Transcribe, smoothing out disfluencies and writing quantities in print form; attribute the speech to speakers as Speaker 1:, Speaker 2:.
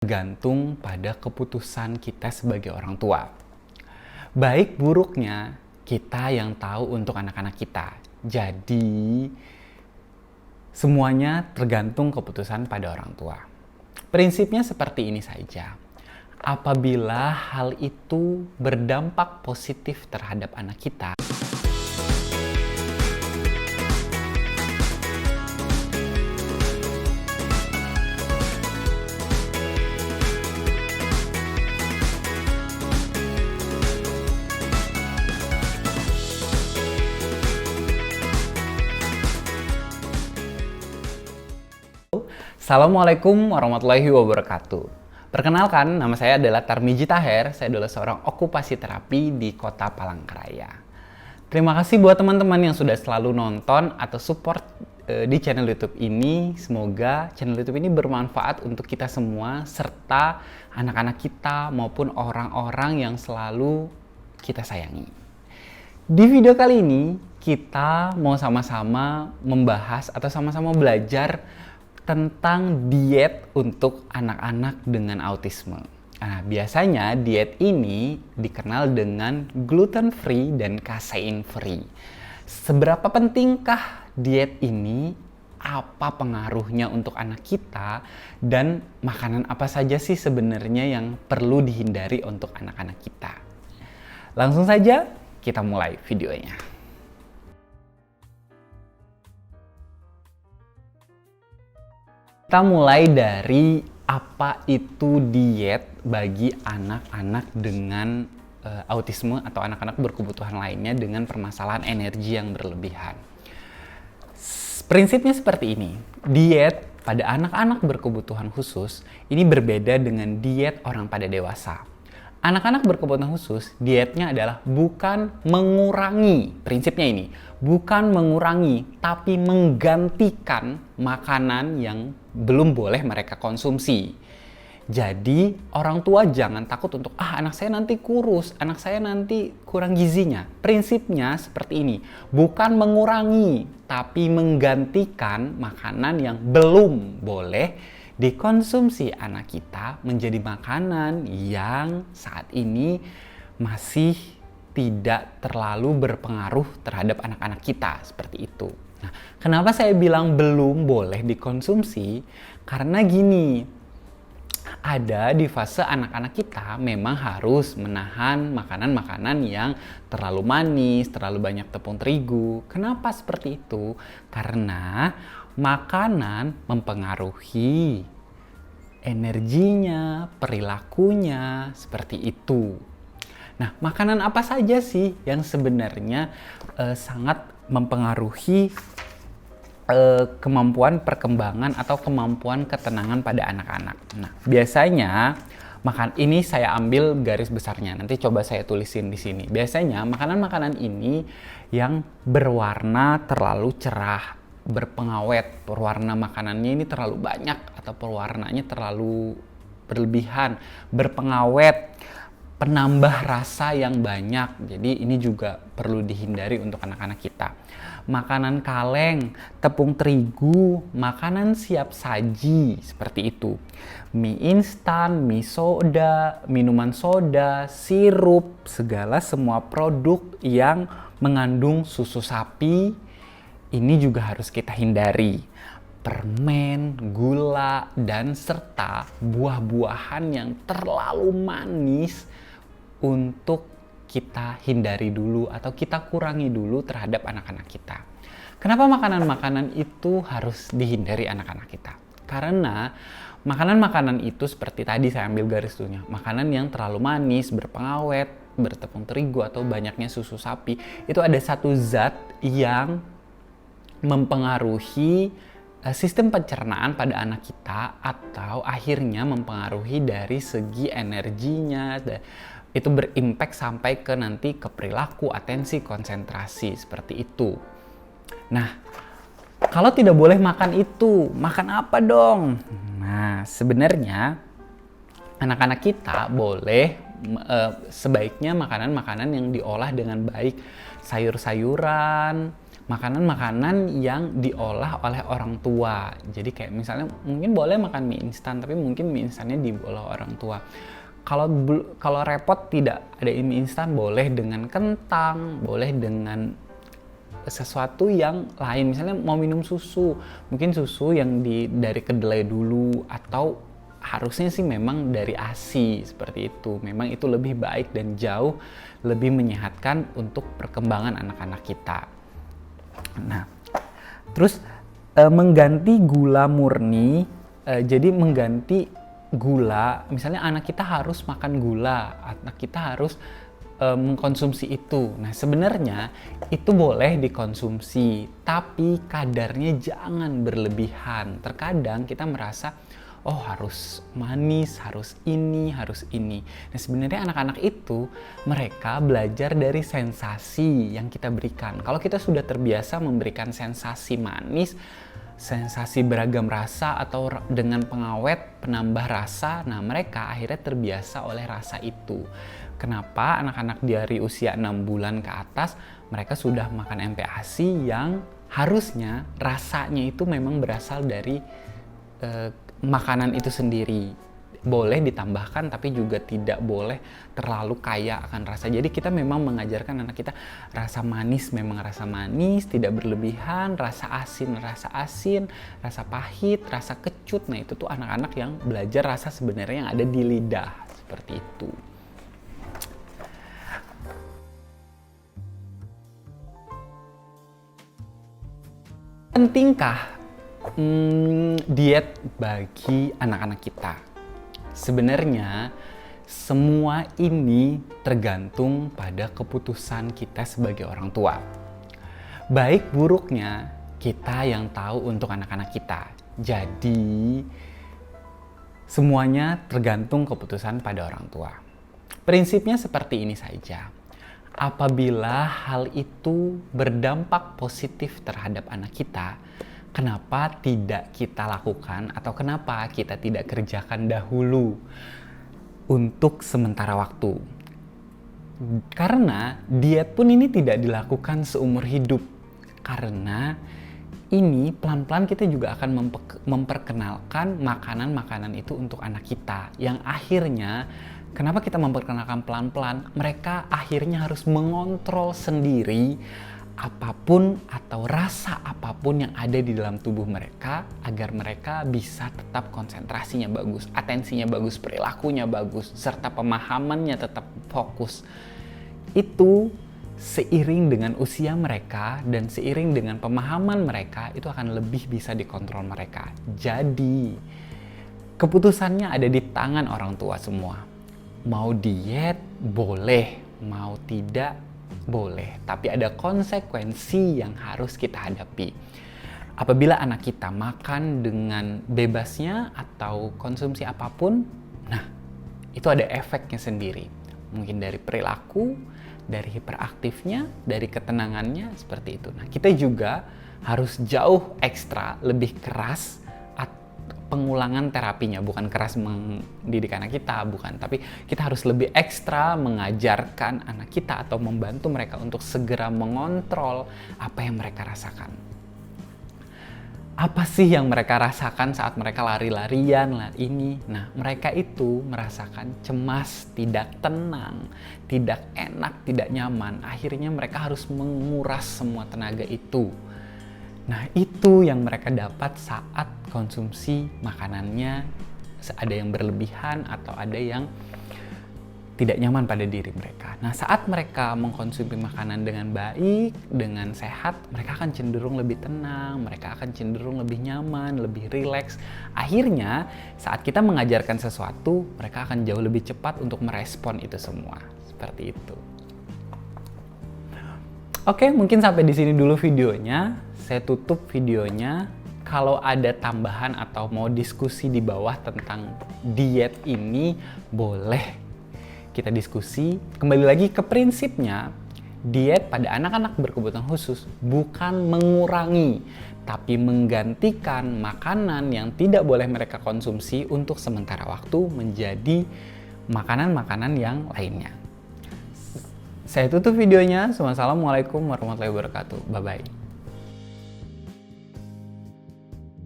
Speaker 1: Tergantung pada keputusan kita sebagai orang tua. Baik buruknya kita yang tahu untuk anak-anak kita. Jadi semuanya tergantung keputusan pada orang tua. Prinsipnya seperti ini saja. Apabila hal itu berdampak positif terhadap anak kita, Assalamualaikum warahmatullahi wabarakatuh. Perkenalkan, nama saya adalah Tarmiji Taher. Saya adalah seorang okupasi terapi di Kota Palangkaraya. Terima kasih buat teman-teman yang sudah selalu nonton atau support di channel YouTube ini. Semoga channel YouTube ini bermanfaat untuk kita semua serta anak-anak kita maupun orang-orang yang selalu kita sayangi. Di video kali ini kita mau sama-sama membahas atau sama-sama belajar tentang diet untuk anak-anak dengan autisme. Nah, biasanya diet ini dikenal dengan gluten free dan casein free. Seberapa pentingkah diet ini? Apa pengaruhnya untuk anak kita? Dan makanan apa saja sih sebenarnya yang perlu dihindari untuk anak-anak kita? Langsung saja kita mulai videonya. Kita mulai dari apa itu diet bagi anak-anak dengan autisme atau anak-anak berkebutuhan lainnya dengan permasalahan energi yang berlebihan. Prinsipnya seperti ini, diet pada anak-anak berkebutuhan khusus ini berbeda dengan diet orang pada dewasa. Anak-anak berkebutuhan khusus, dietnya adalah bukan mengurangi, prinsipnya ini, bukan mengurangi, tapi menggantikan makanan yang belum boleh mereka konsumsi. Jadi, orang tua jangan takut untuk, anak saya nanti kurus, anak saya nanti kurang gizinya. Prinsipnya seperti ini, bukan mengurangi, tapi menggantikan makanan yang belum boleh dikonsumsi anak kita menjadi makanan yang saat ini masih tidak terlalu berpengaruh terhadap anak-anak kita, seperti itu. Nah, kenapa saya bilang belum boleh dikonsumsi? Karena gini, ada di fase anak-anak kita memang harus menahan makanan-makanan yang terlalu manis, terlalu banyak tepung terigu. Kenapa seperti itu? Karena makanan mempengaruhi energinya, perilakunya, seperti itu. Nah, makanan apa saja sih yang sebenarnya sangat mempengaruhi kemampuan perkembangan atau kemampuan ketenangan pada anak-anak? Nah, biasanya ini saya ambil garis besarnya. Nanti coba saya tulisin di sini. Biasanya makanan-makanan ini yang berwarna terlalu cerah, berpengawet, pewarna makanannya ini terlalu banyak atau pewarnanya terlalu berlebihan, berpengawet, penambah rasa yang banyak. Jadi ini juga perlu dihindari untuk anak-anak kita. Makanan kaleng, tepung terigu, makanan siap saji seperti itu. Mie instan, mie soda, minuman soda, sirup, segala semua produk yang mengandung susu sapi ini juga harus kita hindari. Permen, gula, dan serta buah-buahan yang terlalu manis untuk kita hindari dulu atau kita kurangi dulu terhadap anak-anak kita. Kenapa makanan-makanan itu harus dihindari anak-anak kita? Karena makanan-makanan itu seperti tadi saya ambil garis tuhnya, makanan yang terlalu manis, berpengawet, bertepung terigu atau banyaknya susu sapi, itu ada satu zat yang mempengaruhi sistem pencernaan pada anak kita atau akhirnya mempengaruhi dari segi energinya. Itu berimpact sampai ke nanti ke perilaku, atensi, konsentrasi seperti itu. Nah, kalau tidak boleh makan itu, makan apa dong? Nah, sebenarnya anak-anak kita boleh sebaiknya makanan-makanan yang diolah dengan baik, sayur-sayuran, makanan-makanan yang diolah oleh orang tua. Jadi kayak misalnya mungkin boleh makan mie instan, tapi mungkin mie instannya diolah orang tua. Kalau repot tidak ada mie instan, boleh dengan kentang, boleh dengan sesuatu yang lain. Misalnya mau minum susu, mungkin susu yang dari kedelai dulu, atau harusnya sih memang dari ASI seperti itu. Memang itu lebih baik dan jauh lebih menyehatkan untuk perkembangan anak-anak kita. Nah, terus mengganti gula murni, jadi mengganti gula, misalnya anak kita harus makan gula, anak kita harus mengkonsumsi itu. Nah, sebenarnya itu boleh dikonsumsi, tapi kadarnya jangan berlebihan. Terkadang kita merasa, oh harus manis, harus ini, harus ini. Nah, sebenarnya anak-anak itu mereka belajar dari sensasi yang kita berikan. Kalau kita sudah terbiasa memberikan sensasi manis, sensasi beragam rasa, atau dengan pengawet, penambah rasa, nah mereka akhirnya terbiasa oleh rasa itu. Kenapa anak-anak dari usia 6 bulan ke atas mereka sudah makan MPASI yang harusnya rasanya itu memang berasal dari makanan itu sendiri. Boleh ditambahkan, tapi juga tidak boleh terlalu kaya akan rasa. Jadi kita memang mengajarkan anak kita rasa manis memang rasa manis, tidak berlebihan, rasa asin, rasa pahit, rasa kecut. Nah, itu tuh anak-anak yang belajar rasa sebenarnya yang ada di lidah, seperti itu. Pentingkah diet bagi anak-anak kita? Sebenarnya semua ini tergantung pada keputusan kita sebagai orang tua. Baik buruknya kita yang tahu untuk anak-anak kita. Jadi semuanya tergantung keputusan pada orang tua. Prinsipnya seperti ini saja. Apabila hal itu berdampak positif terhadap anak kita, kenapa tidak kita lakukan, atau kenapa kita tidak kerjakan dahulu untuk sementara waktu? Karena diet pun ini tidak dilakukan seumur hidup. Karena ini pelan-pelan kita juga akan memperkenalkan makanan-makanan itu untuk anak kita. Yang akhirnya, kenapa kita memperkenalkan pelan-pelan? Mereka akhirnya harus mengontrol sendiri apapun atau rasa apapun yang ada di dalam tubuh mereka, agar mereka bisa tetap konsentrasinya bagus, atensinya bagus, perilakunya bagus, serta pemahamannya tetap fokus. Itu seiring dengan usia mereka dan seiring dengan pemahaman mereka, itu akan lebih bisa dikontrol mereka. Jadi keputusannya ada di tangan orang tua semua. Mau diet boleh, mau tidak boleh, tapi ada konsekuensi yang harus kita hadapi. Apabila anak kita makan dengan bebasnya atau konsumsi apapun, nah itu ada efeknya sendiri. Mungkin dari perilaku, dari hiperaktifnya, dari ketenangannya, seperti itu. Nah, kita juga harus jauh ekstra, lebih keras pengulangan terapinya, bukan keras mendidik anak kita, bukan, tapi kita harus lebih ekstra mengajarkan anak kita atau membantu mereka untuk segera mengontrol apa yang mereka rasakan. Apa sih yang mereka rasakan saat mereka lari-larian, ini? Nah, mereka itu merasakan cemas, tidak tenang, tidak enak, tidak nyaman. Akhirnya mereka harus menguras semua tenaga itu. Nah, itu yang mereka dapat saat konsumsi makanannya, ada yang berlebihan atau ada yang tidak nyaman pada diri mereka. Nah, saat mereka mengkonsumsi makanan dengan baik, dengan sehat, mereka akan cenderung lebih tenang, mereka akan cenderung lebih nyaman, lebih rileks. Akhirnya, saat kita mengajarkan sesuatu, mereka akan jauh lebih cepat untuk merespon itu semua. Seperti itu. Oke, mungkin sampai di sini dulu videonya. Saya tutup videonya. Kalau ada tambahan atau mau diskusi di bawah tentang diet ini, boleh kita diskusi. Kembali lagi ke prinsipnya, diet pada anak-anak berkebutuhan khusus bukan mengurangi, tapi menggantikan makanan yang tidak boleh mereka konsumsi untuk sementara waktu menjadi makanan-makanan yang lainnya. Saya tutup videonya. Wassalamualaikum warahmatullahi wabarakatuh. Bye-bye.